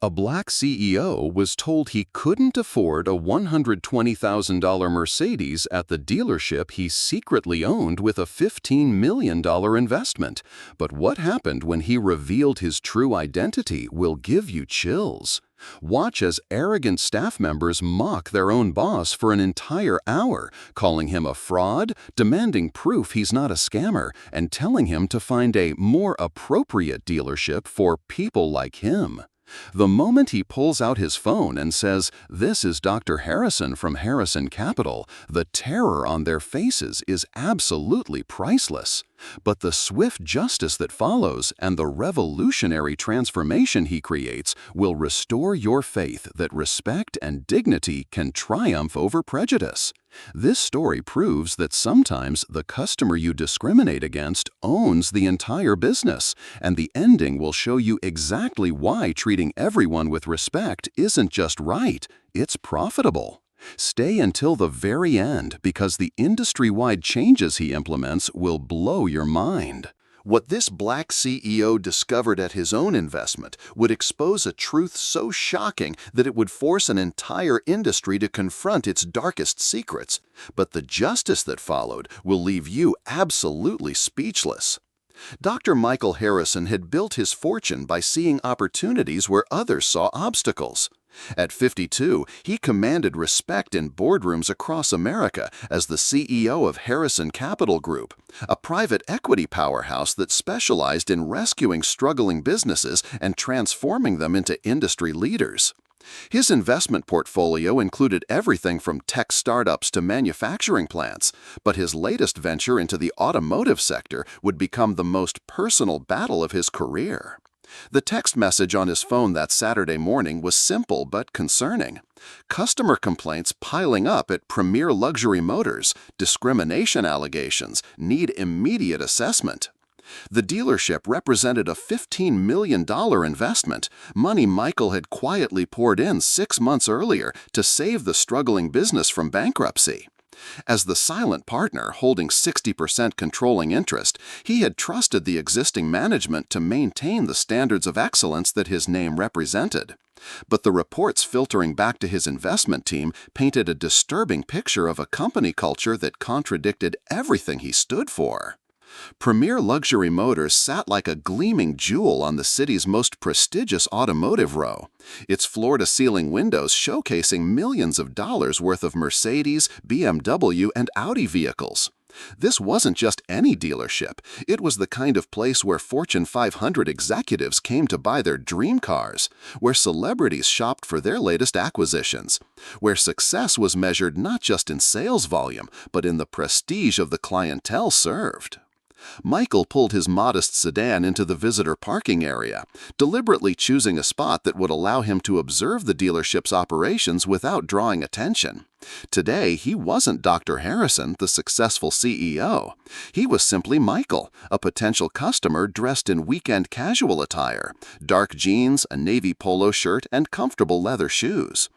A black CEO was told he couldn't afford a $120,000 Mercedes at the dealership he secretly owned with a $15 million investment. But what happened when he revealed his true identity will give you chills. Watch as arrogant staff members mock their own boss for an entire hour, calling him a fraud, demanding proof he's not a scammer, and telling him to find a more appropriate dealership for people like him. The moment he pulls out his phone and says, "This is Dr. Harrison from Harrison Capital," the terror on their faces is absolutely priceless. But the swift justice that follows and the revolutionary transformation he creates will restore your faith that respect and dignity can triumph over prejudice. This story proves that sometimes the customer you discriminate against owns the entire business, and the ending will show you exactly why treating everyone with respect isn't just right, it's profitable. Stay until the very end because the industry-wide changes he implements will blow your mind. What this black CEO discovered at his own investment would expose a truth so shocking that it would force an entire industry to confront its darkest secrets. But the justice that followed will leave you absolutely speechless. Dr. Michael Harrison had built his fortune by seeing opportunities where others saw obstacles. At 52, he commanded respect in boardrooms across America as the CEO of Harrison Capital Group, a private equity powerhouse that specialized in rescuing struggling businesses and transforming them into industry leaders. His investment portfolio included everything from tech startups to manufacturing plants, but his latest venture into the automotive sector would become the most personal battle of his career. The text message on his phone that Saturday morning was simple but concerning. Customer complaints piling up at Premier Luxury Motors, discrimination allegations, need immediate assessment. The dealership represented a $15 million investment, money Michael had quietly poured in 6 months earlier to save the struggling business from bankruptcy. As the silent partner holding 60% controlling interest, he had trusted the existing management to maintain the standards of excellence that his name represented. But the reports filtering back to his investment team painted a disturbing picture of a company culture that contradicted everything he stood for. Premier Luxury Motors sat like a gleaming jewel on the city's most prestigious automotive row, its floor-to-ceiling windows showcasing millions of dollars worth of Mercedes, BMW, and Audi vehicles. This wasn't just any dealership. It was the kind of place where Fortune 500 executives came to buy their dream cars, where celebrities shopped for their latest acquisitions, where success was measured not just in sales volume, but in the prestige of the clientele served. Michael pulled his modest sedan into the visitor parking area, deliberately choosing a spot that would allow him to observe the dealership's operations without drawing attention. Today, he wasn't Dr. Harrison, the successful CEO. He was simply Michael, a potential customer dressed in weekend casual attire, dark jeans, a navy polo shirt, and comfortable leather shoes.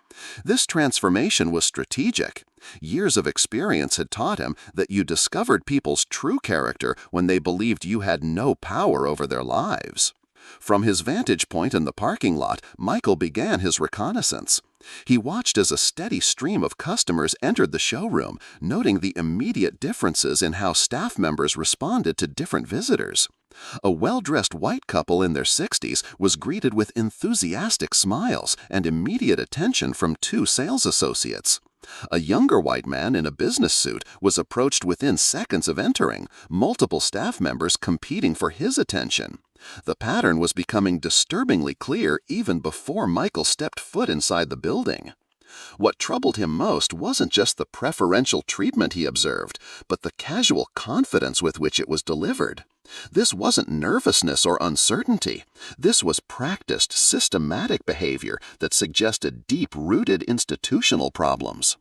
This transformation was strategic. Years of experience had taught him that you discovered people's true character when they believed you had no power over their lives. From his vantage point in the parking lot, Michael began his reconnaissance. He watched as a steady stream of customers entered the showroom, noting the immediate differences in how staff members responded to different visitors. A well-dressed white couple in their 60s was greeted with enthusiastic smiles and immediate attention from 2 sales associates. A younger white man in a business suit was approached within seconds of entering, multiple staff members competing for his attention. The pattern was becoming disturbingly clear even before Michael stepped foot inside the building. What troubled him most wasn't just the preferential treatment he observed, but the casual confidence with which it was delivered. This wasn't nervousness or uncertainty. This was practiced, systematic behavior that suggested deep-rooted institutional problems.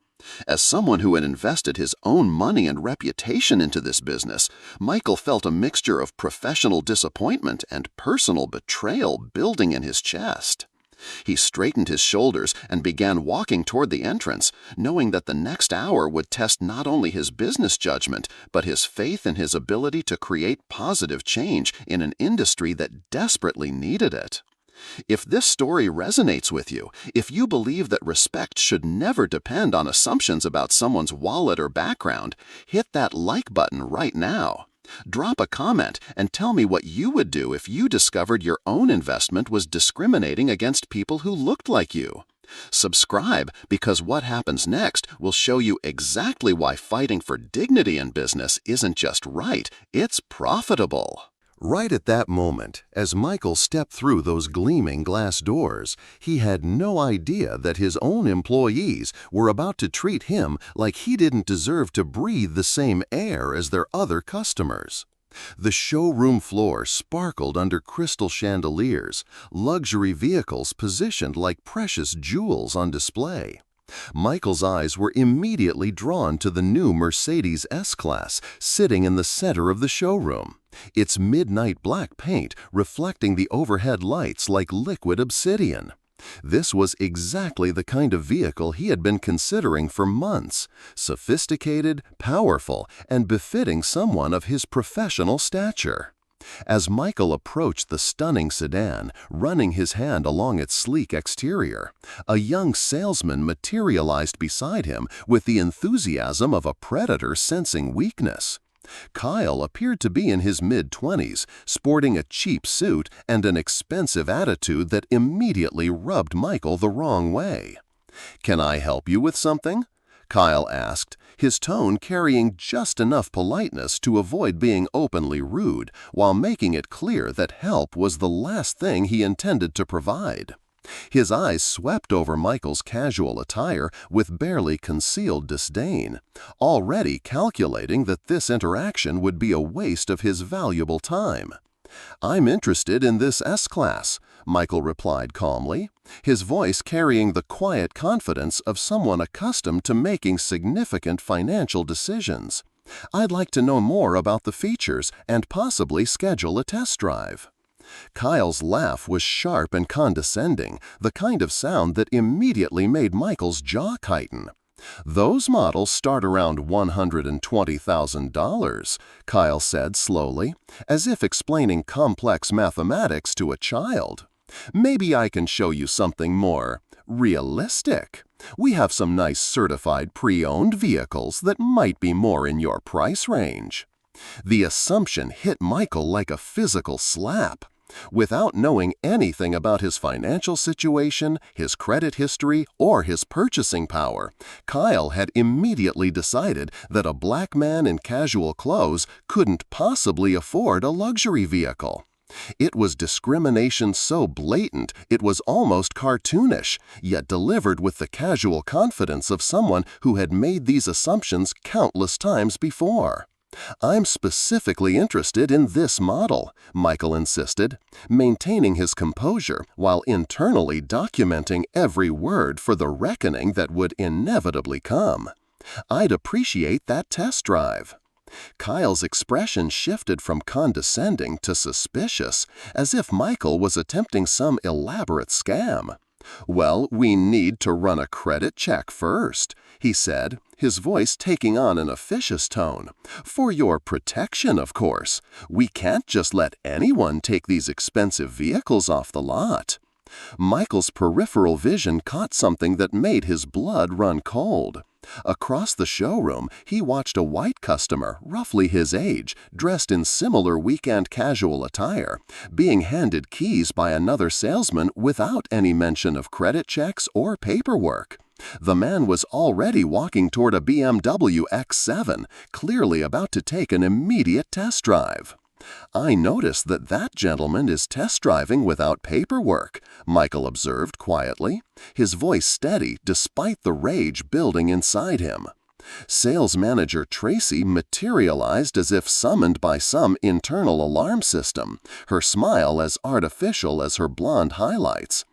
As someone who had invested his own money and reputation into this business, Michael felt a mixture of professional disappointment and personal betrayal building in his chest. He straightened his shoulders and began walking toward the entrance, knowing that the next hour would test not only his business judgment, but his faith in his ability to create positive change in an industry that desperately needed it. If this story resonates with you, if you believe that respect should never depend on assumptions about someone's wallet or background, hit that like button right now. Drop a comment and tell me what you would do if you discovered your own investment was discriminating against people who looked like you. Subscribe, because what happens next will show you exactly why fighting for dignity in business isn't just right, it's profitable. Right at that moment, as Michael stepped through those gleaming glass doors, he had no idea that his own employees were about to treat him like he didn't deserve to breathe the same air as their other customers. The showroom floor sparkled under crystal chandeliers, luxury vehicles positioned like precious jewels on display. Michael's eyes were immediately drawn to the new Mercedes S-Class sitting in the center of the showroom, its midnight black paint reflecting the overhead lights like liquid obsidian. This was exactly the kind of vehicle he had been considering for months: sophisticated, powerful, and befitting someone of his professional stature. As Michael approached the stunning sedan, running his hand along its sleek exterior, a young salesman materialized beside him with the enthusiasm of a predator sensing weakness. Kyle appeared to be in his mid-20s, sporting a cheap suit and an expensive attitude that immediately rubbed Michael the wrong way. "Can I help you with something?" Kyle asked, his tone carrying just enough politeness to avoid being openly rude, while making it clear that help was the last thing he intended to provide. His eyes swept over Michael's casual attire with barely concealed disdain, already calculating that this interaction would be a waste of his valuable time. "I'm interested in this S-Class," Michael replied calmly, his voice carrying the quiet confidence of someone accustomed to making significant financial decisions. "I'd like to know more about the features and possibly schedule a test drive." Kyle's laugh was sharp and condescending, the kind of sound that immediately made Michael's jaw tighten. "Those models start around $120,000, Kyle said slowly, as if explaining complex mathematics to a child. "Maybe I can show you something more realistic. We have some nice certified pre-owned vehicles that might be more in your price range." The assumption hit Michael like a physical slap. Without knowing anything about his financial situation, his credit history, or his purchasing power, Kyle had immediately decided that a black man in casual clothes couldn't possibly afford a luxury vehicle. It was discrimination so blatant it was almost cartoonish, yet delivered with the casual confidence of someone who had made these assumptions countless times before. "I'm specifically interested in this model," Michael insisted, maintaining his composure while internally documenting every word for the reckoning that would inevitably come. "I'd appreciate that test drive." Kyle's expression shifted from condescending to suspicious, as if Michael was attempting some elaborate scam. "Well, we need to run a credit check first," he said, his voice taking on an officious tone. "For your protection, of course. We can't just let anyone take these expensive vehicles off the lot." Michael's peripheral vision caught something that made his blood run cold. Across the showroom, he watched a white customer, roughly his age, dressed in similar weekend casual attire, being handed keys by another salesman without any mention of credit checks or paperwork. The man was already walking toward a BMW X7, clearly about to take an immediate test drive. "I notice that gentleman is test driving without paperwork," Michael observed quietly, his voice steady despite the rage building inside him. Sales manager Tracy materialized as if summoned by some internal alarm system, her smile as artificial as her blonde highlights.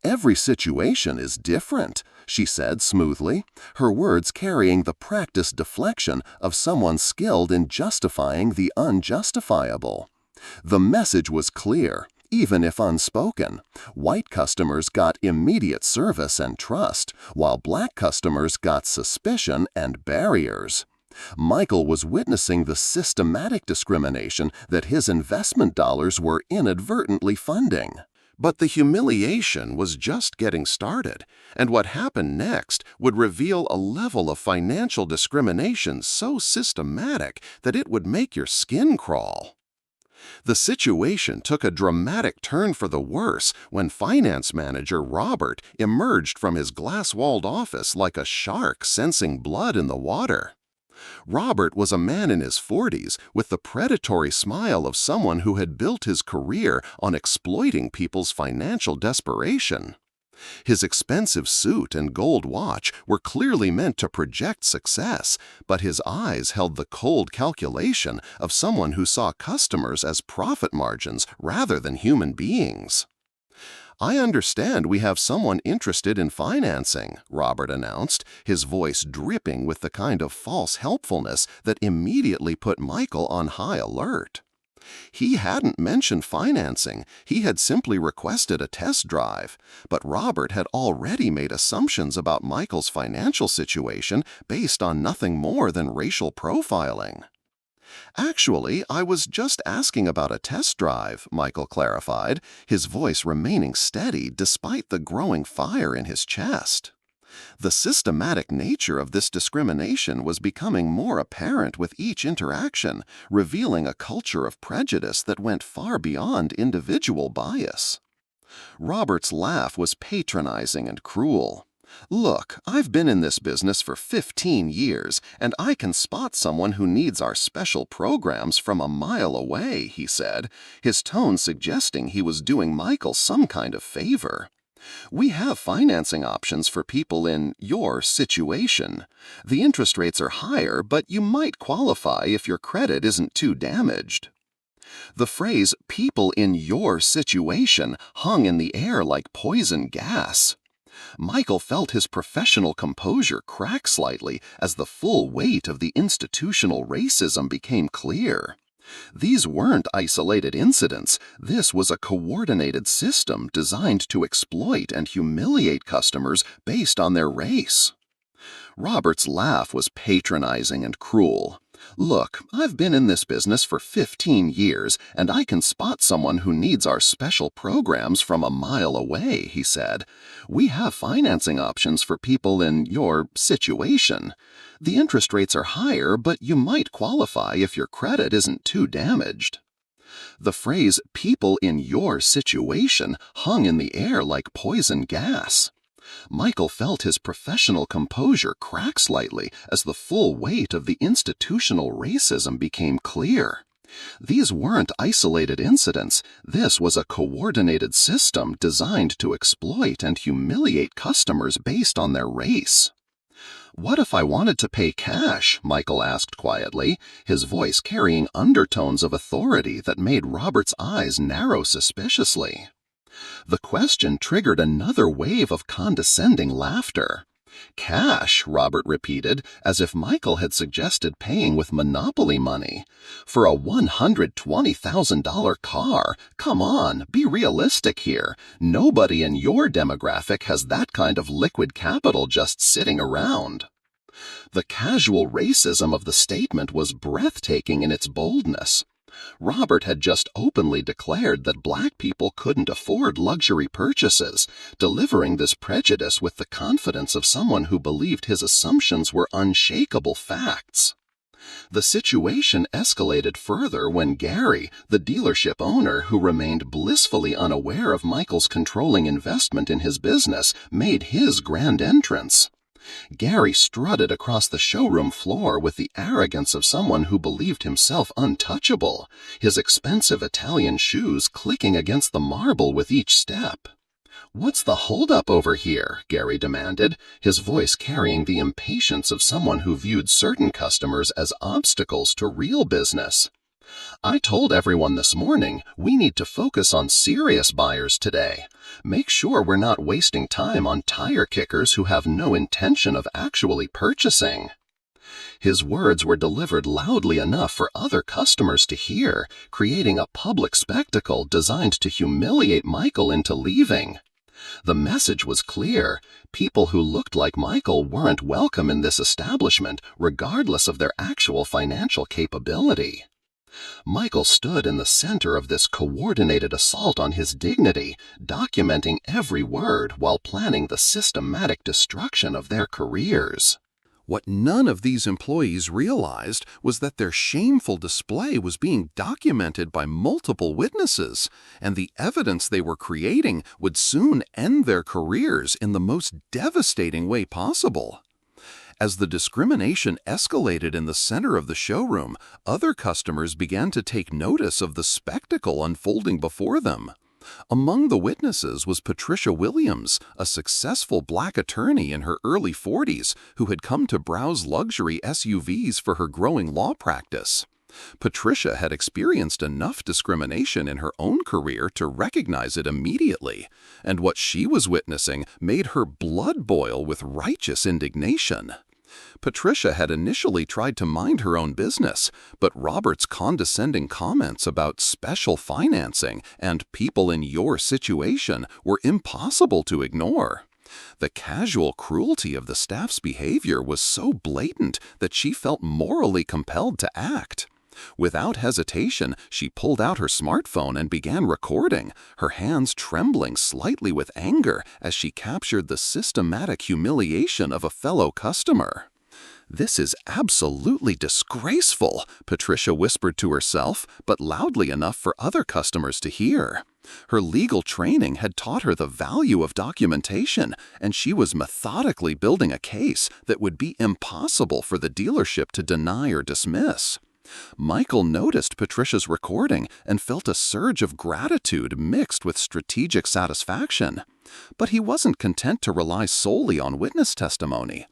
"Every situation is different," she said smoothly, her words carrying the practiced deflection of someone skilled in justifying the unjustifiable. The message was clear, even if unspoken. White customers got immediate service and trust, while black customers got suspicion and barriers. Michael was witnessing the systematic discrimination that his investment dollars were inadvertently funding. But the humiliation was just getting started, and what happened next would reveal a level of financial discrimination so systematic that it would make your skin crawl. The situation took a dramatic turn for the worse when finance manager Robert emerged from his glass-walled office like a shark sensing blood in the water. Robert was a man in his 40s with the predatory smile of someone who had built his career on exploiting people's financial desperation. His expensive suit and gold watch were clearly meant to project success, but his eyes held the cold calculation of someone who saw customers as profit margins rather than human beings. "I understand we have someone interested in financing," Robert announced, his voice dripping with the kind of false helpfulness that immediately put Michael on high alert. He hadn't mentioned financing, he had simply requested a test drive, but Robert had already made assumptions about Michael's financial situation based on nothing more than racial profiling. "Actually, I was just asking about a test drive," Michael clarified, his voice remaining steady despite the growing fire in his chest. The systematic nature of this discrimination was becoming more apparent with each interaction, revealing a culture of prejudice that went far beyond individual bias. Robert's laugh was patronizing and cruel. "Look, I've been in this business for 15 years, and I can spot someone who needs our special programs from a mile away," he said, his tone suggesting he was doing Michael some kind of favor. "We have financing options for people in your situation. The interest rates are higher, but you might qualify if your credit isn't too damaged." The phrase "people in your situation" hung in the air like poison gas. Michael felt his professional composure crack slightly as the full weight of the institutional racism became clear. These weren't isolated incidents. This was a coordinated system designed to exploit and humiliate customers based on their race. Robert's laugh was patronizing and cruel. "Look, I've been in this business for 15 years, and I can spot someone who needs our special programs from a mile away," he said. "We have financing options for people in your situation. The interest rates are higher, but you might qualify if your credit isn't too damaged." The phrase "people in your situation" hung in the air like poison gas. Michael felt his professional composure crack slightly as the full weight of the institutional racism became clear. These weren't isolated incidents. This was a coordinated system designed to exploit and humiliate customers based on their race. "What if I wanted to pay cash?" Michael asked quietly, his voice carrying undertones of authority that made Robert's eyes narrow suspiciously. The question triggered another wave of condescending laughter. "Cash," Robert repeated, as if Michael had suggested paying with Monopoly money. "For a $120,000 car? Come on, be realistic here. Nobody in your demographic has that kind of liquid capital just sitting around." The casual racism of the statement was breathtaking in its boldness. Robert had just openly declared that black people couldn't afford luxury purchases, delivering this prejudice with the confidence of someone who believed his assumptions were unshakable facts. The situation escalated further when Gary, the dealership owner who remained blissfully unaware of Michael's controlling investment in his business, made his grand entrance. Gary strutted across the showroom floor with the arrogance of someone who believed himself untouchable, his expensive Italian shoes clicking against the marble with each step. "What's the holdup over here?" Gary demanded, his voice carrying the impatience of someone who viewed certain customers as obstacles to real business. "I told everyone this morning we need to focus on serious buyers today. Make sure we're not wasting time on tire kickers who have no intention of actually purchasing." His words were delivered loudly enough for other customers to hear, creating a public spectacle designed to humiliate Michael into leaving. The message was clear. People who looked like Michael weren't welcome in this establishment, regardless of their actual financial capability. Michael stood in the center of this coordinated assault on his dignity, documenting every word while planning the systematic destruction of their careers. What none of these employees realized was that their shameful display was being documented by multiple witnesses, and the evidence they were creating would soon end their careers in the most devastating way possible. As the discrimination escalated in the center of the showroom, other customers began to take notice of the spectacle unfolding before them. Among the witnesses was Patricia Williams, a successful black attorney in her early 40s who had come to browse luxury SUVs for her growing law practice. Patricia had experienced enough discrimination in her own career to recognize it immediately, and what she was witnessing made her blood boil with righteous indignation. Patricia had initially tried to mind her own business, but Robert's condescending comments about special financing and people in your situation were impossible to ignore. The casual cruelty of the staff's behavior was so blatant that she felt morally compelled to act. Without hesitation, she pulled out her smartphone and began recording, her hands trembling slightly with anger as she captured the systematic humiliation of a fellow customer. "This is absolutely disgraceful," Patricia whispered to herself, but loudly enough for other customers to hear. Her legal training had taught her the value of documentation, and she was methodically building a case that would be impossible for the dealership to deny or dismiss. Michael noticed Patricia's recording and felt a surge of gratitude mixed with strategic satisfaction. But he wasn't content to rely solely on witness testimony.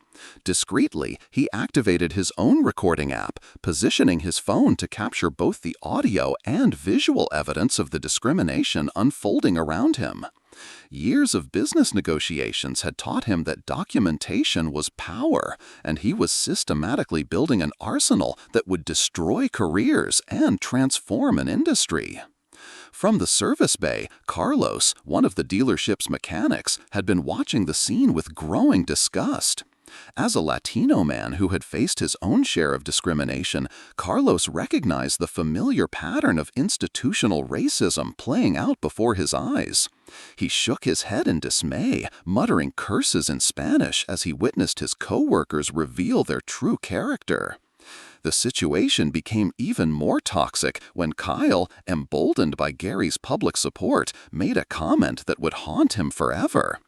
Discreetly, he activated his own recording app, positioning his phone to capture both the audio and visual evidence of the discrimination unfolding around him. Years of business negotiations had taught him that documentation was power, and he was systematically building an arsenal that would destroy careers and transform an industry. From the service bay, Carlos, one of the dealership's mechanics, had been watching the scene with growing disgust. As a Latino man who had faced his own share of discrimination, Carlos recognized the familiar pattern of institutional racism playing out before his eyes. He shook his head in dismay, muttering curses in Spanish as he witnessed his co-workers reveal their true character. The situation became even more toxic when Kyle, emboldened by Gary's public support, made a comment that would haunt him forever.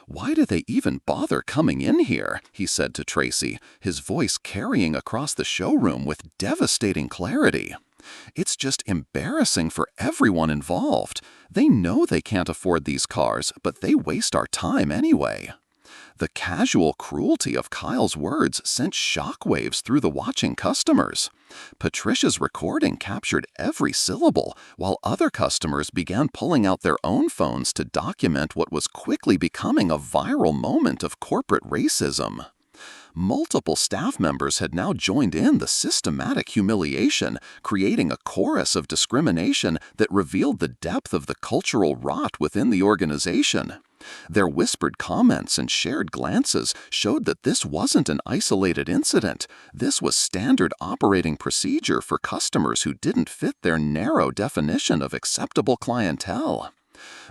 "Why do they even bother coming in here?" he said to Tracy, his voice carrying across the showroom with devastating clarity. "It's just embarrassing for everyone involved. They know they can't afford these cars, but they waste our time anyway." The casual cruelty of Kyle's words sent shockwaves through the watching customers. Patricia's recording captured every syllable, while other customers began pulling out their own phones to document what was quickly becoming a viral moment of corporate racism. Multiple staff members had now joined in the systematic humiliation, creating a chorus of discrimination that revealed the depth of the cultural rot within the organization. Their whispered comments and shared glances showed that this wasn't an isolated incident. This was standard operating procedure for customers who didn't fit their narrow definition of acceptable clientele.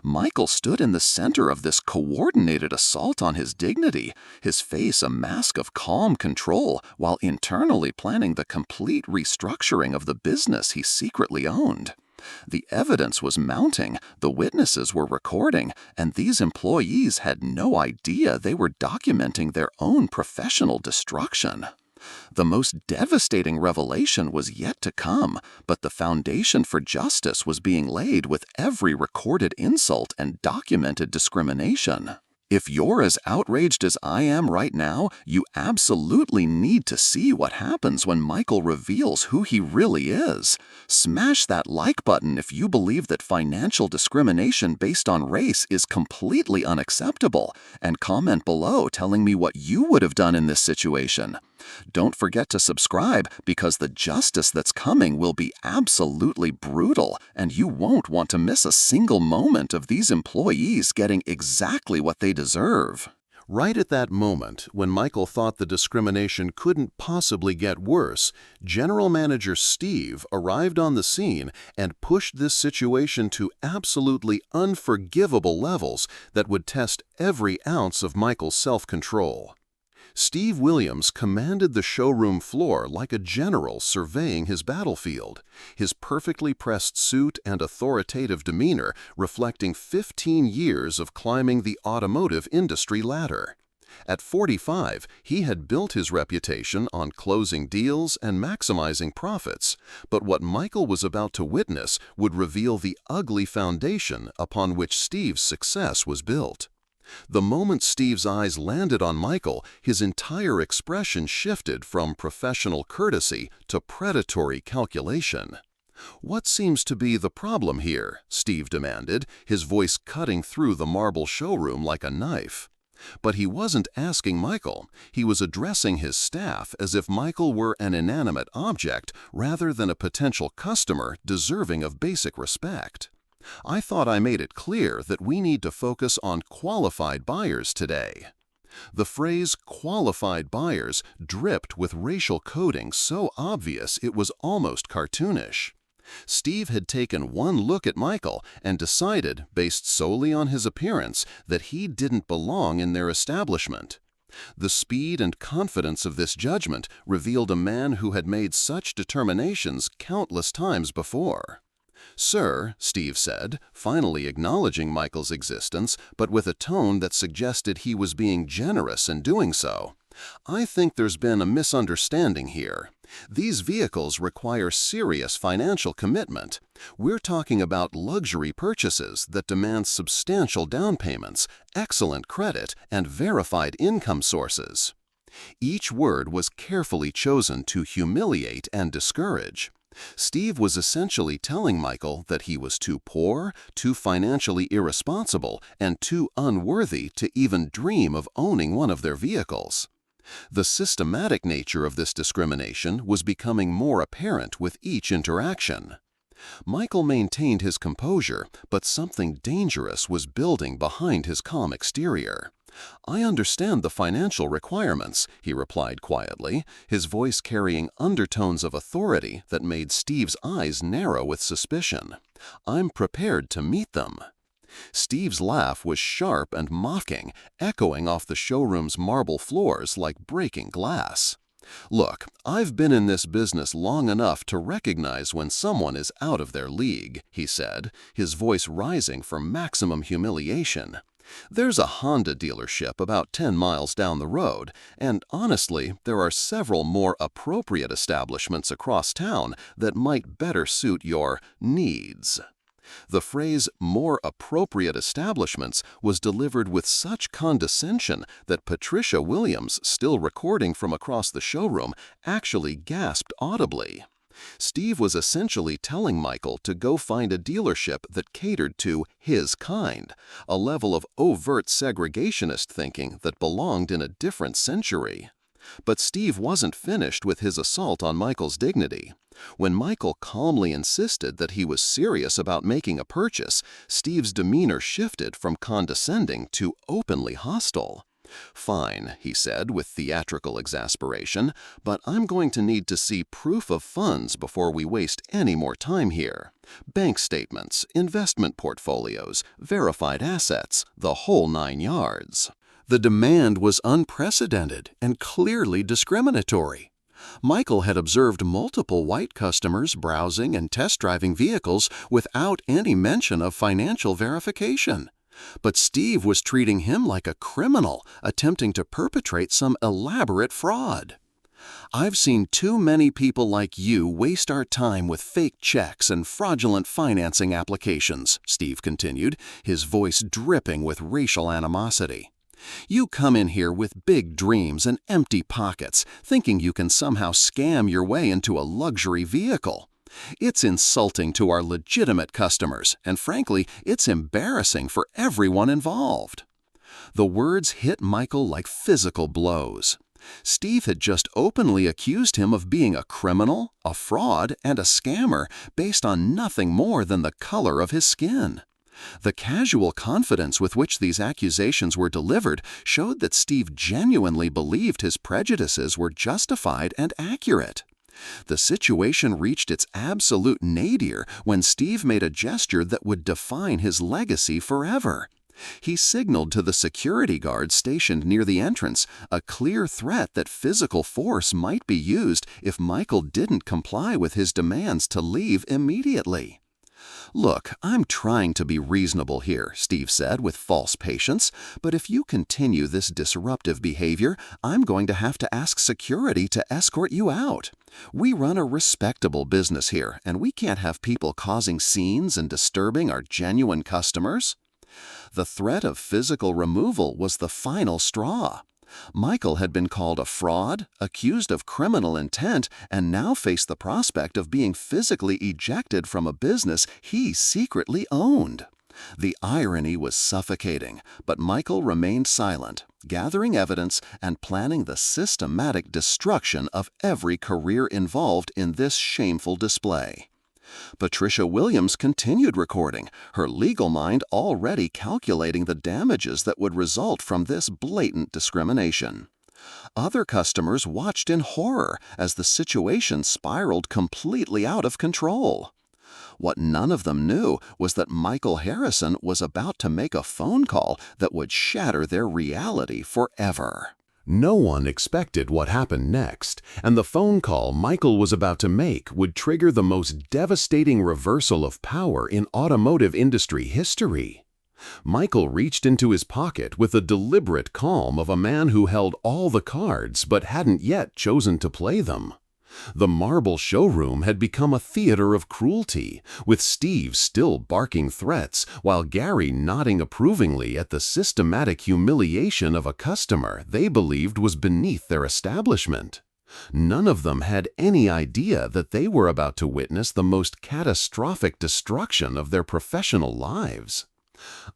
Michael stood in the center of this coordinated assault on his dignity, his face a mask of calm control, while internally planning the complete restructuring of the business he secretly owned. The evidence was mounting, the witnesses were recording, and these employees had no idea they were documenting their own professional destruction. The most devastating revelation was yet to come, but the foundation for justice was being laid with every recorded insult and documented discrimination. If you're as outraged as I am right now, you absolutely need to see what happens when Michael reveals who he really is. Smash that like button if you believe that financial discrimination based on race is completely unacceptable, and comment below telling me what you would have done in this situation. Don't forget to subscribe because the justice that's coming will be absolutely brutal, and you won't want to miss a single moment of these employees getting exactly what they deserve. Right at that moment, when Michael thought the discrimination couldn't possibly get worse, General Manager Steve arrived on the scene and pushed this situation to absolutely unforgivable levels that would test every ounce of Michael's self-control. Steve Williams commanded the showroom floor like a general surveying his battlefield, his perfectly pressed suit and authoritative demeanor reflecting 15 years of climbing the automotive industry ladder. At 45, he had built his reputation on closing deals and maximizing profits, but what Michael was about to witness would reveal the ugly foundation upon which Steve's success was built. The moment Steve's eyes landed on Michael, his entire expression shifted from professional courtesy to predatory calculation. "What seems to be the problem here?" Steve demanded, his voice cutting through the marble showroom like a knife. But he wasn't asking Michael. He was addressing his staff as if Michael were an inanimate object rather than a potential customer deserving of basic respect. "I thought I made it clear that we need to focus on qualified buyers today." The phrase qualified buyers dripped with racial coding so obvious it was almost cartoonish. Steve had taken one look at Michael and decided, based solely on his appearance, that he didn't belong in their establishment. The speed and confidence of this judgment revealed a man who had made such determinations countless times before. "Sir," Steve said, finally acknowledging Michael's existence, but with a tone that suggested he was being generous in doing so, "I think there's been a misunderstanding here. These vehicles require serious financial commitment. We're talking about luxury purchases that demand substantial down payments, excellent credit, and verified income sources." Each word was carefully chosen to humiliate and discourage. Steve was essentially telling Michael that he was too poor, too financially irresponsible, and too unworthy to even dream of owning one of their vehicles. The systematic nature of this discrimination was becoming more apparent with each interaction. Michael maintained his composure, but something dangerous was building behind his calm exterior. "I understand the financial requirements," he replied quietly, his voice carrying undertones of authority that made Steve's eyes narrow with suspicion. "I'm prepared to meet them." Steve's laugh was sharp and mocking, echoing off the showroom's marble floors like breaking glass. "Look, I've been in this business long enough to recognize when someone is out of their league," he said, his voice rising for maximum humiliation. "There's a Honda dealership about 10 miles down the road, and honestly, there are several more appropriate establishments across town that might better suit your needs." The phrase "more appropriate establishments" was delivered with such condescension that Patricia Williams, still recording from across the showroom, actually gasped audibly. Steve was essentially telling Michael to go find a dealership that catered to his kind, a level of overt segregationist thinking that belonged in a different century. But Steve wasn't finished with his assault on Michael's dignity. When Michael calmly insisted that he was serious about making a purchase, Steve's demeanor shifted from condescending to openly hostile. "Fine," he said with theatrical exasperation, "but I'm going to need to see proof of funds before we waste any more time here. Bank statements, investment portfolios, verified assets, the whole 9 yards." The demand was unprecedented and clearly discriminatory. Michael had observed multiple white customers browsing and test-driving vehicles without any mention of financial verification. But Steve was treating him like a criminal attempting to perpetrate some elaborate fraud. "I've seen too many people like you waste our time with fake checks and fraudulent financing applications," Steve continued, his voice dripping with racial animosity. "You come in here with big dreams and empty pockets, thinking you can somehow scam your way into a luxury vehicle. It's insulting to our legitimate customers, and frankly, it's embarrassing for everyone involved." The words hit Michael like physical blows. Steve had just openly accused him of being a criminal, a fraud, and a scammer based on nothing more than the color of his skin. The casual confidence with which these accusations were delivered showed that Steve genuinely believed his prejudices were justified and accurate. The situation reached its absolute nadir when Steve made a gesture that would define his legacy forever. He signaled to the security guards stationed near the entrance a clear threat that physical force might be used if Michael didn't comply with his demands to leave immediately. "Look, I'm trying to be reasonable here," Steve said with false patience, "but if you continue this disruptive behavior, I'm going to have to ask security to escort you out. We run a respectable business here, and we can't have people causing scenes and disturbing our genuine customers." The threat of physical removal was the final straw. Michael had been called a fraud, accused of criminal intent, and now faced the prospect of being physically ejected from a business he secretly owned. The irony was suffocating, but Michael remained silent, gathering evidence and planning the systematic destruction of every career involved in this shameful display. Patricia Williams continued recording, her legal mind already calculating the damages that would result from this blatant discrimination. Other customers watched in horror as the situation spiraled completely out of control. What none of them knew was that Michael Harrison was about to make a phone call that would shatter their reality forever. No one expected what happened next, and the phone call Michael was about to make would trigger the most devastating reversal of power in automotive industry history. Michael reached into his pocket with the deliberate calm of a man who held all the cards but hadn't yet chosen to play them. The marble showroom had become a theater of cruelty, with Steve still barking threats while Gary nodding approvingly at the systematic humiliation of a customer they believed was beneath their establishment. None of them had any idea that they were about to witness the most catastrophic destruction of their professional lives.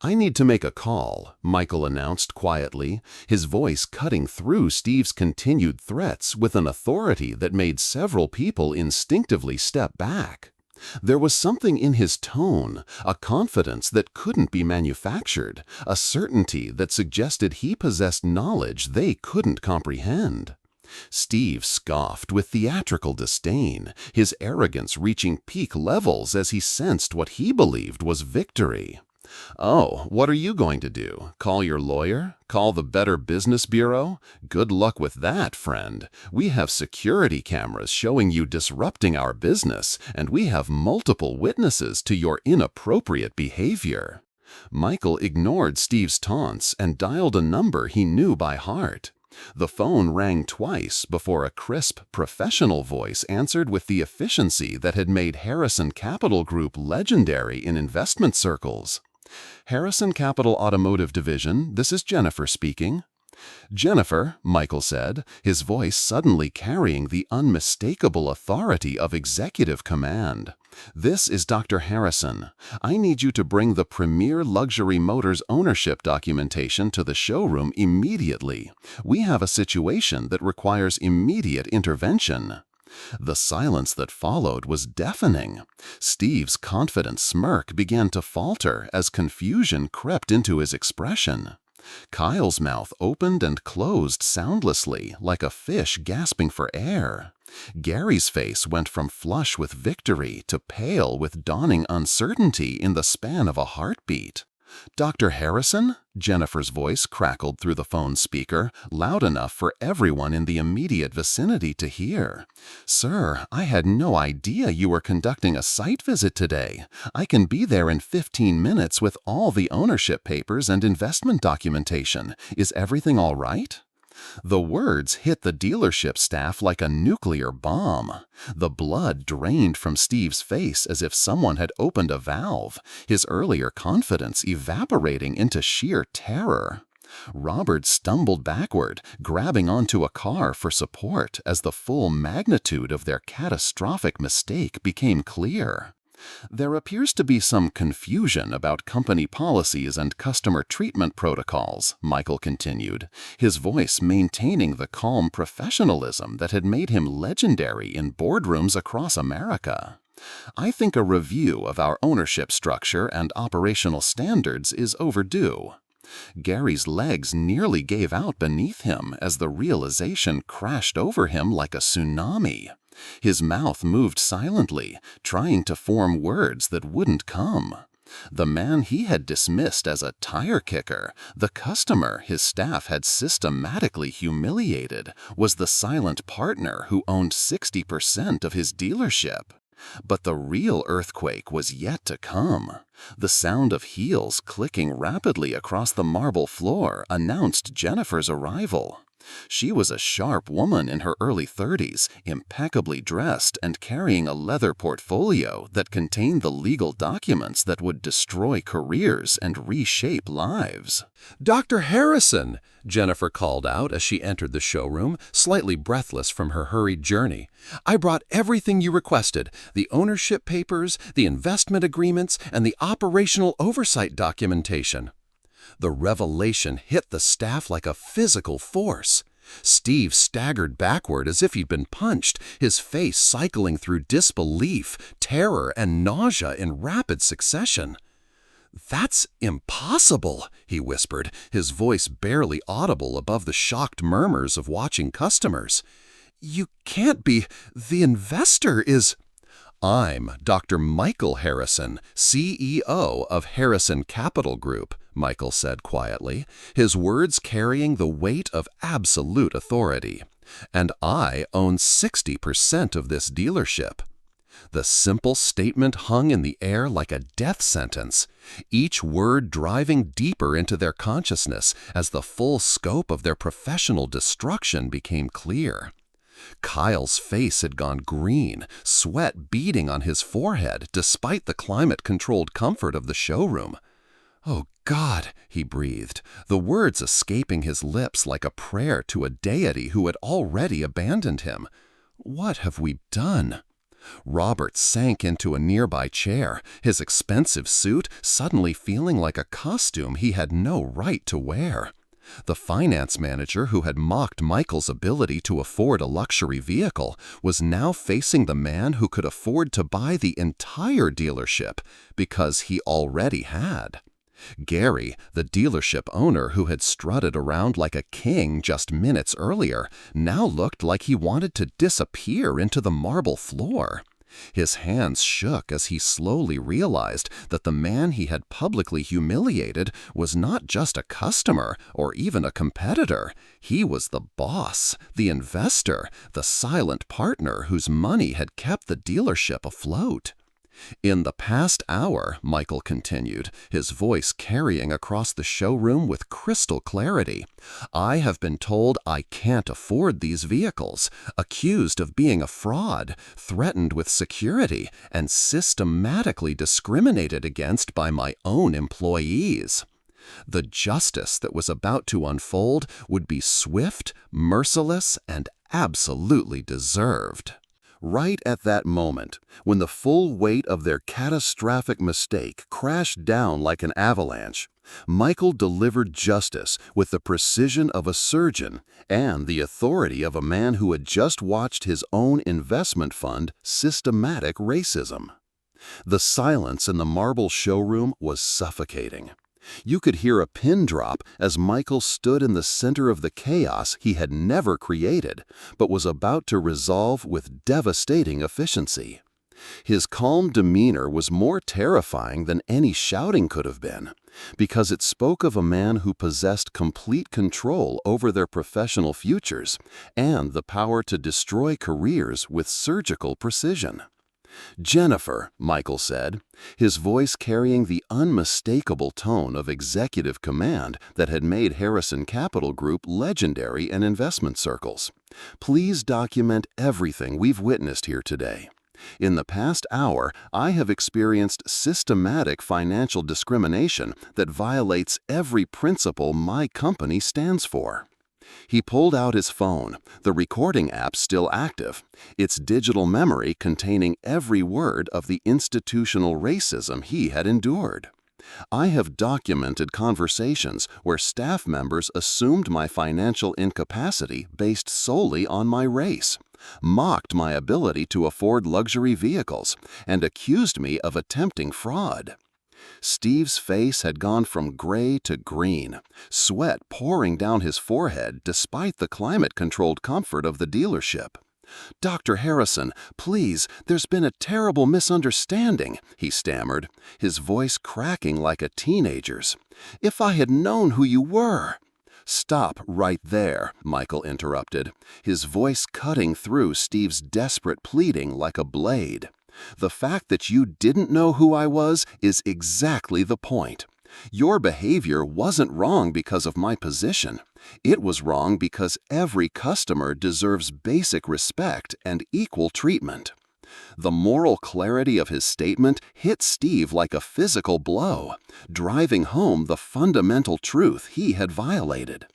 "I need to make a call," Michael announced quietly, his voice cutting through Steve's continued threats with an authority that made several people instinctively step back. There was something in his tone, a confidence that couldn't be manufactured, a certainty that suggested he possessed knowledge they couldn't comprehend. Steve scoffed with theatrical disdain, his arrogance reaching peak levels as he sensed what he believed was victory. "Oh, what are you going to do? Call your lawyer? Call the Better Business Bureau? Good luck with that, friend. We have security cameras showing you disrupting our business, and we have multiple witnesses to your inappropriate behavior." Michael ignored Steve's taunts and dialed a number he knew by heart. The phone rang twice before a crisp, professional voice answered with the efficiency that had made Harrison Capital Group legendary in investment circles. "Harrison Capital Automotive Division, this is Jennifer speaking." "Jennifer," Michael said, his voice suddenly carrying the unmistakable authority of executive command. "This is Dr. Harrison. I need you to bring the Premier Luxury Motors ownership documentation to the showroom immediately. We have a situation that requires immediate intervention." The silence that followed was deafening. Steve's confident smirk began to falter as confusion crept into his expression. Kyle's mouth opened and closed soundlessly, like a fish gasping for air. Gary's face went from flush with victory to pale with dawning uncertainty in the span of a heartbeat. "Dr. Harrison?" Jennifer's voice crackled through the phone speaker, loud enough for everyone in the immediate vicinity to hear. "Sir, I had no idea you were conducting a site visit today. I can be there in 15 minutes with all the ownership papers and investment documentation. Is everything all right?" The words hit the dealership staff like a nuclear bomb. The blood drained from Steve's face as if someone had opened a valve, his earlier confidence evaporating into sheer terror. Robert stumbled backward, grabbing onto a car for support as the full magnitude of their catastrophic mistake became clear. "There appears to be some confusion about company policies and customer treatment protocols," Michael continued, his voice maintaining the calm professionalism that had made him legendary in boardrooms across America. I think a review of our ownership structure and operational standards is overdue. Gary's legs nearly gave out beneath him as the realization crashed over him like a tsunami. His mouth moved silently, trying to form words that wouldn't come. The man he had dismissed as a tire kicker, the customer his staff had systematically humiliated, was the silent partner who owned 60% of his dealership. But the real earthquake was yet to come. The sound of heels clicking rapidly across the marble floor announced Jennifer's arrival. She was a sharp woman in her early 30s, impeccably dressed and carrying a leather portfolio that contained the legal documents that would destroy careers and reshape lives. "Dr. Harrison!" Jennifer called out as she entered the showroom, slightly breathless from her hurried journey. "I brought everything you requested, the ownership papers, the investment agreements, and the operational oversight documentation." The revelation hit the staff like a physical force. Steve staggered backward as if he'd been punched, his face cycling through disbelief, terror, and nausea in rapid succession. "That's impossible," he whispered, his voice barely audible above the shocked murmurs of watching customers. "You can't be. The investor is—" "I'm Dr. Michael Harrison, CEO of Harrison Capital Group," Michael said quietly, his words carrying the weight of absolute authority. "And I own 60% of this dealership." The simple statement hung in the air like a death sentence, each word driving deeper into their consciousness as the full scope of their professional destruction became clear. Kyle's face had gone green, sweat beading on his forehead despite the climate-controlled comfort of the showroom. "Oh, God," he breathed, the words escaping his lips like a prayer to a deity who had already abandoned him. "What have we done?" Robert sank into a nearby chair, his expensive suit suddenly feeling like a costume he had no right to wear. The finance manager who had mocked Michael's ability to afford a luxury vehicle was now facing the man who could afford to buy the entire dealership because he already had. Gary, the dealership owner who had strutted around like a king just minutes earlier, now looked like he wanted to disappear into the marble floor. His hands shook as he slowly realized that the man he had publicly humiliated was not just a customer or even a competitor. He was the boss, the investor, the silent partner whose money had kept the dealership afloat. "In the past hour," Michael continued, his voice carrying across the showroom with crystal clarity, "I have been told I can't afford these vehicles, accused of being a fraud, threatened with security, and systematically discriminated against by my own employees." The justice that was about to unfold would be swift, merciless, and absolutely deserved. Right at that moment, when the full weight of their catastrophic mistake crashed down like an avalanche, Michael delivered justice with the precision of a surgeon and the authority of a man who had just watched his own investment fund systematic racism. The silence in the marble showroom was suffocating. You could hear a pin drop as Michael stood in the center of the chaos he had never created, but was about to resolve with devastating efficiency. His calm demeanor was more terrifying than any shouting could have been, because it spoke of a man who possessed complete control over their professional futures and the power to destroy careers with surgical precision. "Jennifer," Michael said, his voice carrying the unmistakable tone of executive command that had made Harrison Capital Group legendary in investment circles. "Please document everything we've witnessed here today. In the past hour, I have experienced systematic financial discrimination that violates every principle my company stands for." He pulled out his phone, the recording app still active, its digital memory containing every word of the institutional racism he had endured. "I have documented conversations where staff members assumed my financial incapacity based solely on my race, mocked my ability to afford luxury vehicles, and accused me of attempting fraud. Steve's face had gone from gray to green, sweat pouring down his forehead despite the climate-controlled comfort of the dealership. "Dr. Harrison, please, there's been a terrible misunderstanding," he stammered, his voice cracking like a teenager's. "If I had known who you were—" "Stop right there," Michael interrupted, his voice cutting through Steve's desperate pleading like a blade. "The fact that you didn't know who I was is exactly the point. Your behavior wasn't wrong because of my position. It was wrong because every customer deserves basic respect and equal treatment." The moral clarity of his statement hit Steve like a physical blow, driving home the fundamental truth he had violated.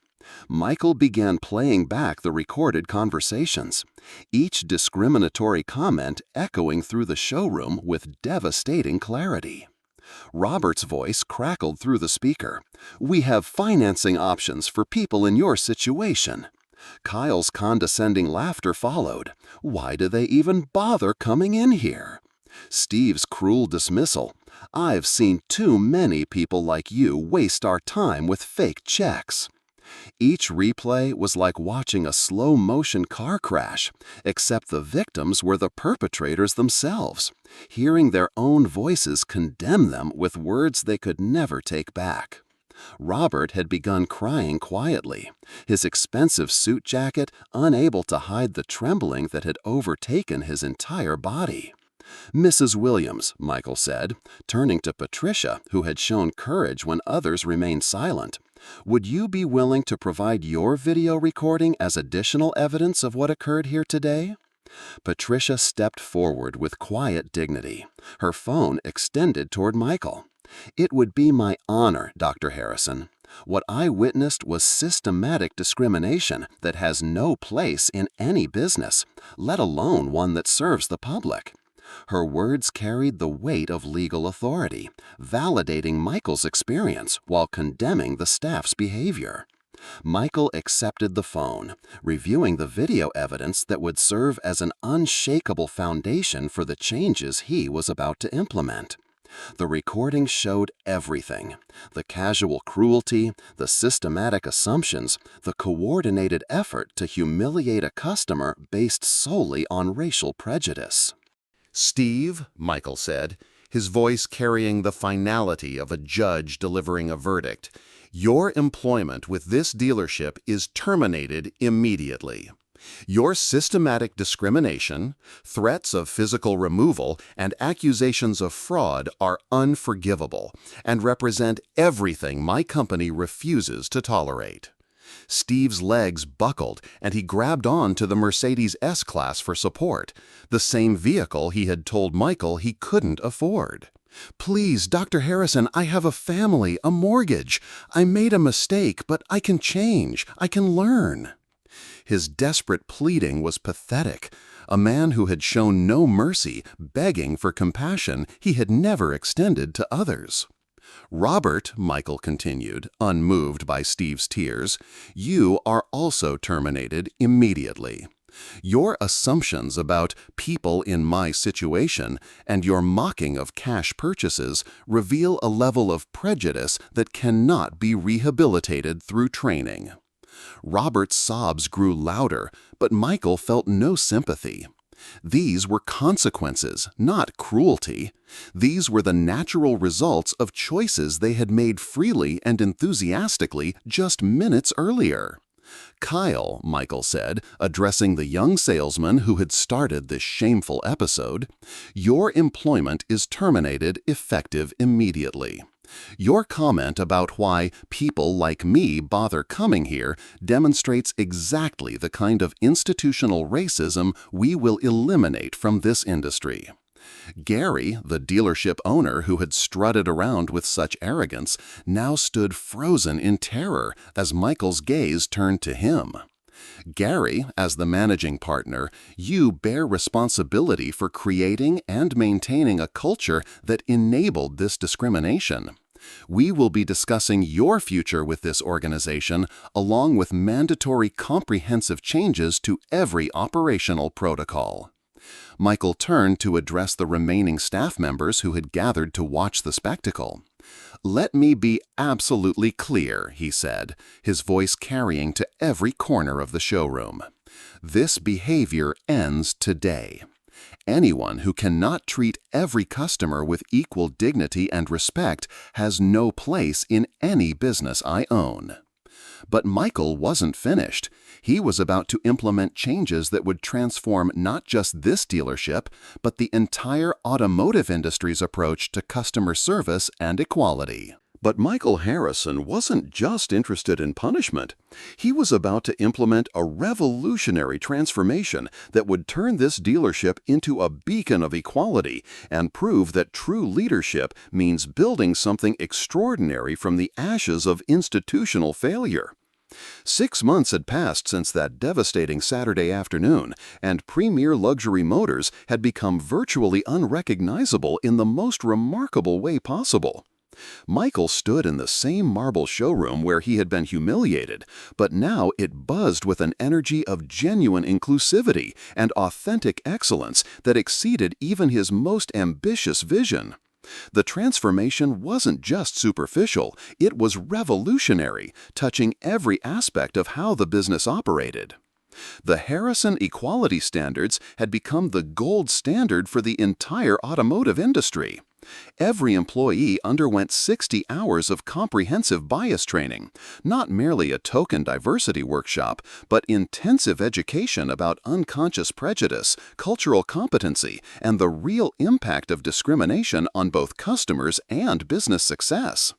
Michael began playing back the recorded conversations, each discriminatory comment echoing through the showroom with devastating clarity. Robert's voice crackled through the speaker. "We have financing options for people in your situation." Kyle's condescending laughter followed. "Why do they even bother coming in here?" Steve's cruel dismissal. "I've seen too many people like you waste our time with fake checks." Each replay was like watching a slow-motion car crash, except the victims were the perpetrators themselves, hearing their own voices condemn them with words they could never take back. Robert had begun crying quietly, his expensive suit jacket unable to hide the trembling that had overtaken his entire body. "Mrs. Williams," Michael said, turning to Patricia, who had shown courage when others remained silent, "would you be willing to provide your video recording as additional evidence of what occurred here today?" Patricia stepped forward with quiet dignity, her phone extended toward Michael. "It would be my honor, Dr. Harrison. What I witnessed was systematic discrimination that has no place in any business, let alone one that serves the public." Her words carried the weight of legal authority, validating Michael's experience while condemning the staff's behavior. Michael accepted the phone, reviewing the video evidence that would serve as an unshakable foundation for the changes he was about to implement. The recording showed everything: the casual cruelty, the systematic assumptions, the coordinated effort to humiliate a customer based solely on racial prejudice. "Steve," Michael said, his voice carrying the finality of a judge delivering a verdict, "your employment with this dealership is terminated immediately. Your systematic discrimination, threats of physical removal, and accusations of fraud are unforgivable and represent everything my company refuses to tolerate." Steve's legs buckled, and he grabbed on to the Mercedes S-Class for support, the same vehicle he had told Michael he couldn't afford. "Please, Dr. Harrison, I have a family, a mortgage. I made a mistake, but I can change. I can learn." His desperate pleading was pathetic. A man who had shown no mercy, begging for compassion he had never extended to others. "Robert," Michael continued, unmoved by Steve's tears, "you are also terminated immediately. Your assumptions about people in my situation and your mocking of cash purchases reveal a level of prejudice that cannot be rehabilitated through training." Robert's sobs grew louder, but Michael felt no sympathy. These were consequences, not cruelty. These were the natural results of choices they had made freely and enthusiastically just minutes earlier. "Kyle," Michael said, addressing the young salesman who had started this shameful episode, "your employment is terminated effective immediately. Your comment about why people like me bother coming here demonstrates exactly the kind of institutional racism we will eliminate from this industry." Gary, the dealership owner who had strutted around with such arrogance, now stood frozen in terror as Michael's gaze turned to him. "Gary, as the managing partner, you bear responsibility for creating and maintaining a culture that enabled this discrimination. We will be discussing your future with this organization, along with mandatory comprehensive changes to every operational protocol. Michael turned to address the remaining staff members who had gathered to watch the spectacle. "Let me be absolutely clear," he said, his voice carrying to every corner of the showroom. "This behavior ends today. Anyone who cannot treat every customer with equal dignity and respect has no place in any business I own." But Michael wasn't finished. He was about to implement changes that would transform not just this dealership, but the entire automotive industry's approach to customer service and equality. But Michael Harrison wasn't just interested in punishment. He was about to implement a revolutionary transformation that would turn this dealership into a beacon of equality and prove that true leadership means building something extraordinary from the ashes of institutional failure. 6 months had passed since that devastating Saturday afternoon, and Premier Luxury Motors had become virtually unrecognizable in the most remarkable way possible. Michael stood in the same marble showroom where he had been humiliated, but now it buzzed with an energy of genuine inclusivity and authentic excellence that exceeded even his most ambitious vision. The transformation wasn't just superficial, it was revolutionary, touching every aspect of how the business operated. The Harrison Equality Standards had become the gold standard for the entire automotive industry. Every employee underwent 60 hours of comprehensive bias training, not merely a token diversity workshop, but intensive education about unconscious prejudice, cultural competency, and the real impact of discrimination on both customers and business success.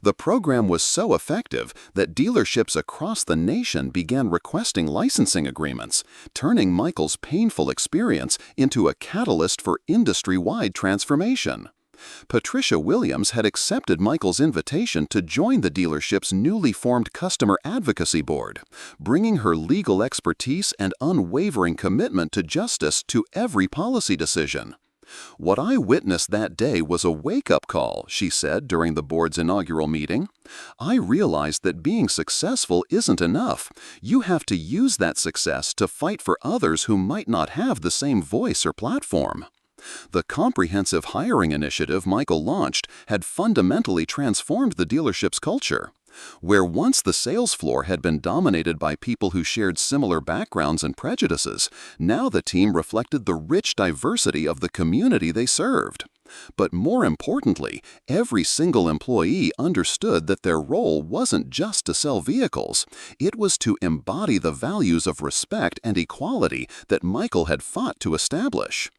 The program was so effective that dealerships across the nation began requesting licensing agreements, turning Michael's painful experience into a catalyst for industry-wide transformation. Patricia Williams had accepted Michael's invitation to join the dealership's newly formed Customer Advocacy Board, bringing her legal expertise and unwavering commitment to justice to every policy decision. "What I witnessed that day was a wake-up call," she said during the board's inaugural meeting. "I realized that being successful isn't enough. You have to use that success to fight for others who might not have the same voice or platform." The comprehensive hiring initiative Michael launched had fundamentally transformed the dealership's culture. Where once the sales floor had been dominated by people who shared similar backgrounds and prejudices, now the team reflected the rich diversity of the community they served. But more importantly, every single employee understood that their role wasn't just to sell vehicles. It was to embody the values of respect and equality that Michael had fought to establish.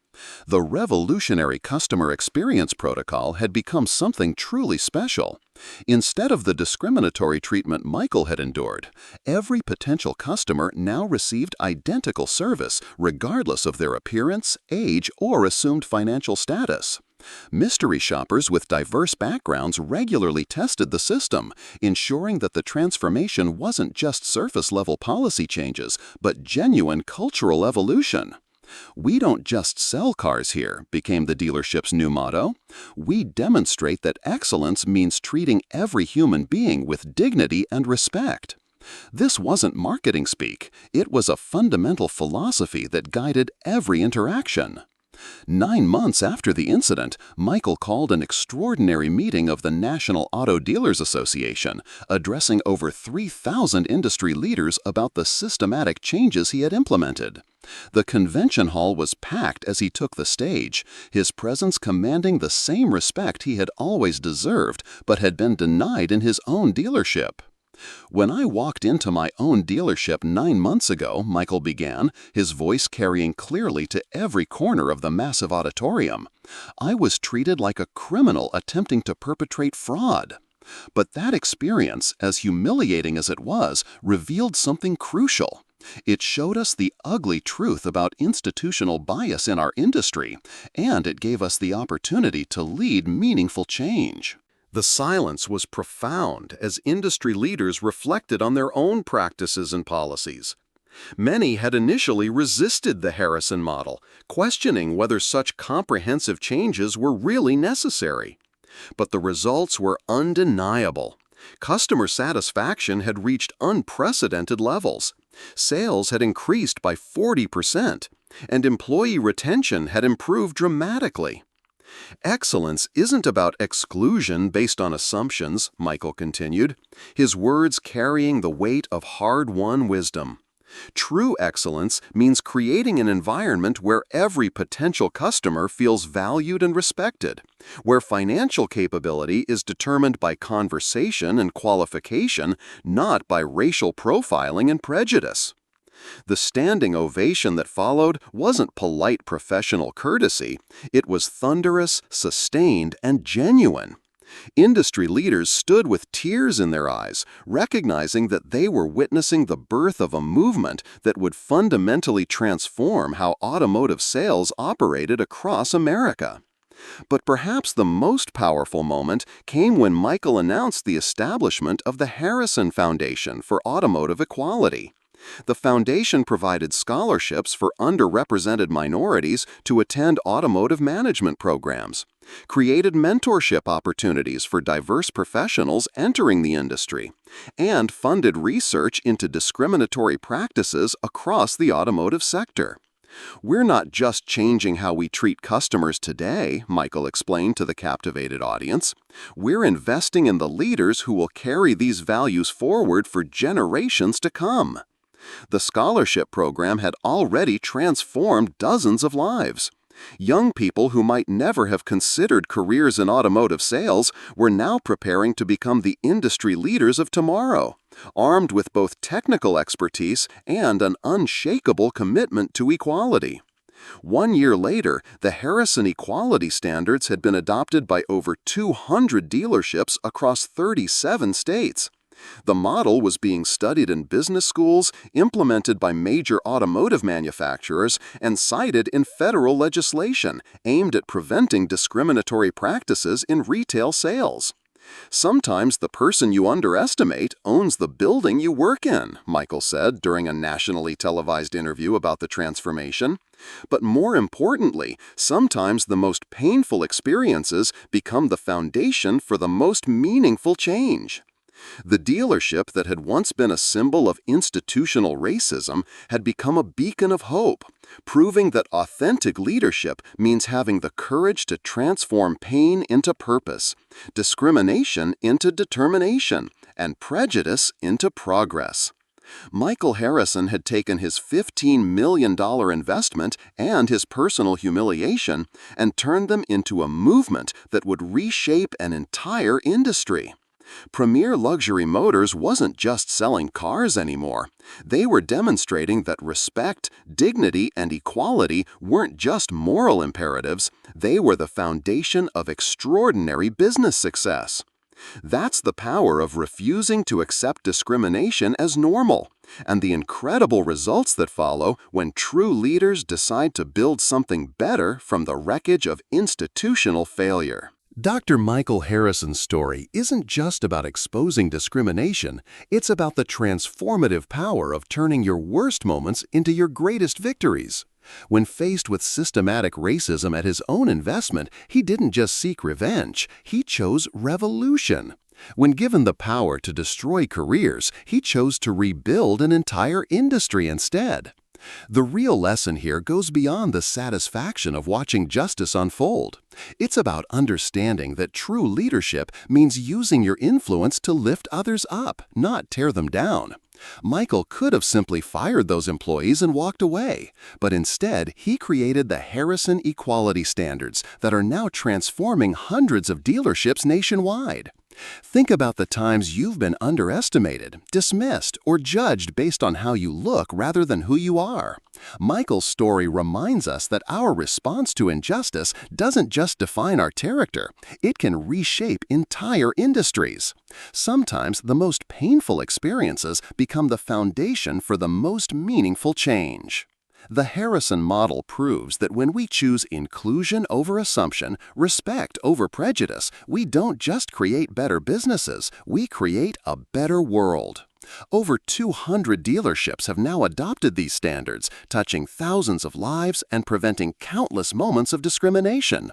The revolutionary customer experience protocol had become something truly special. Instead of the discriminatory treatment Michael had endured, every potential customer now received identical service regardless of their appearance, age, or assumed financial status. Mystery shoppers with diverse backgrounds regularly tested the system, ensuring that the transformation wasn't just surface-level policy changes, but genuine cultural evolution. "We don't just sell cars here," became the dealership's new motto. "We demonstrate that excellence means treating every human being with dignity and respect." This wasn't marketing speak, it was a fundamental philosophy that guided every interaction. 9 months after the incident, Michael called an extraordinary meeting of the National Auto Dealers Association, addressing over 3,000 industry leaders about the systematic changes he had implemented. The convention hall was packed as he took the stage, his presence commanding the same respect he had always deserved but had been denied in his own dealership. "When I walked into my own dealership 9 months ago," Michael began, his voice carrying clearly to every corner of the massive auditorium, "I was treated like a criminal attempting to perpetrate fraud. But that experience, as humiliating as it was, revealed something crucial. It showed us the ugly truth about institutional bias in our industry, and it gave us the opportunity to lead meaningful change." The silence was profound as industry leaders reflected on their own practices and policies. Many had initially resisted the Harrison model, questioning whether such comprehensive changes were really necessary. But the results were undeniable. Customer satisfaction had reached unprecedented levels. Sales had increased by 40%, and employee retention had improved dramatically. Excellence isn't about exclusion based on assumptions, Michael continued, his words carrying the weight of hard-won wisdom. True excellence means creating an environment where every potential customer feels valued and respected, where financial capability is determined by conversation and qualification, not by racial profiling and prejudice. The standing ovation that followed wasn't polite professional courtesy, it was thunderous, sustained, and genuine. Industry leaders stood with tears in their eyes, recognizing that they were witnessing the birth of a movement that would fundamentally transform how automotive sales operated across America. But perhaps the most powerful moment came when Michael announced the establishment of the Harrison Foundation for Automotive Equality. The foundation provided scholarships for underrepresented minorities to attend automotive management programs, created mentorship opportunities for diverse professionals entering the industry, and funded research into discriminatory practices across the automotive sector. "We're not just changing how we treat customers today," Michael explained to the captivated audience. "We're investing in the leaders who will carry these values forward for generations to come." The scholarship program had already transformed dozens of lives. Young people who might never have considered careers in automotive sales were now preparing to become the industry leaders of tomorrow, armed with both technical expertise and an unshakable commitment to equality. 1 year later, the Harrison Equality Standards had been adopted by over 200 dealerships across 37 states. The model was being studied in business schools, implemented by major automotive manufacturers, and cited in federal legislation aimed at preventing discriminatory practices in retail sales. "Sometimes the person you underestimate owns the building you work in," Michael said during a nationally televised interview about the transformation. "But more importantly, sometimes the most painful experiences become the foundation for the most meaningful change." The dealership that had once been a symbol of institutional racism had become a beacon of hope, proving that authentic leadership means having the courage to transform pain into purpose, discrimination into determination, and prejudice into progress. Michael Harrison had taken his $15 million investment and his personal humiliation and turned them into a movement that would reshape an entire industry. Premier Luxury Motors wasn't just selling cars anymore. They were demonstrating that respect, dignity, and equality weren't just moral imperatives, they were the foundation of extraordinary business success. That's the power of refusing to accept discrimination as normal, and the incredible results that follow when true leaders decide to build something better from the wreckage of institutional failure. Dr. Michael Harrison's story isn't just about exposing discrimination, it's about the transformative power of turning your worst moments into your greatest victories. When faced with systematic racism at his own investment, he didn't just seek revenge, he chose revolution. When given the power to destroy careers, he chose to rebuild an entire industry instead. The real lesson here goes beyond the satisfaction of watching justice unfold. It's about understanding that true leadership means using your influence to lift others up, not tear them down. Michael could have simply fired those employees and walked away, but instead he created the Harrison Equality Standards that are now transforming hundreds of dealerships nationwide. Think about the times you've been underestimated, dismissed, or judged based on how you look rather than who you are. Michael's story reminds us that our response to injustice doesn't just define our character, it can reshape entire industries. Sometimes the most painful experiences become the foundation for the most meaningful change. The Harrison model proves that when we choose inclusion over assumption, respect over prejudice, we don't just create better businesses, we create a better world. Over 200 dealerships have now adopted these standards, touching thousands of lives and preventing countless moments of discrimination.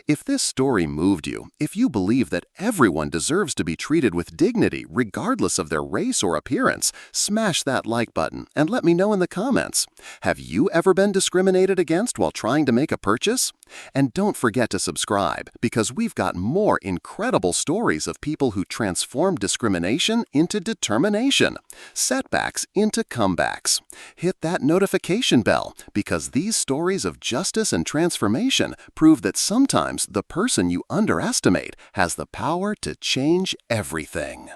If this story moved you, if you believe that everyone deserves to be treated with dignity regardless of their race or appearance, smash that like button and let me know in the comments. Have you ever been discriminated against while trying to make a purchase? And don't forget to subscribe, because we've got more incredible stories of people who transformed discrimination into determination, setbacks into comebacks. Hit that notification bell, because these stories of justice and transformation prove that sometimes the person you underestimate has the power to change everything.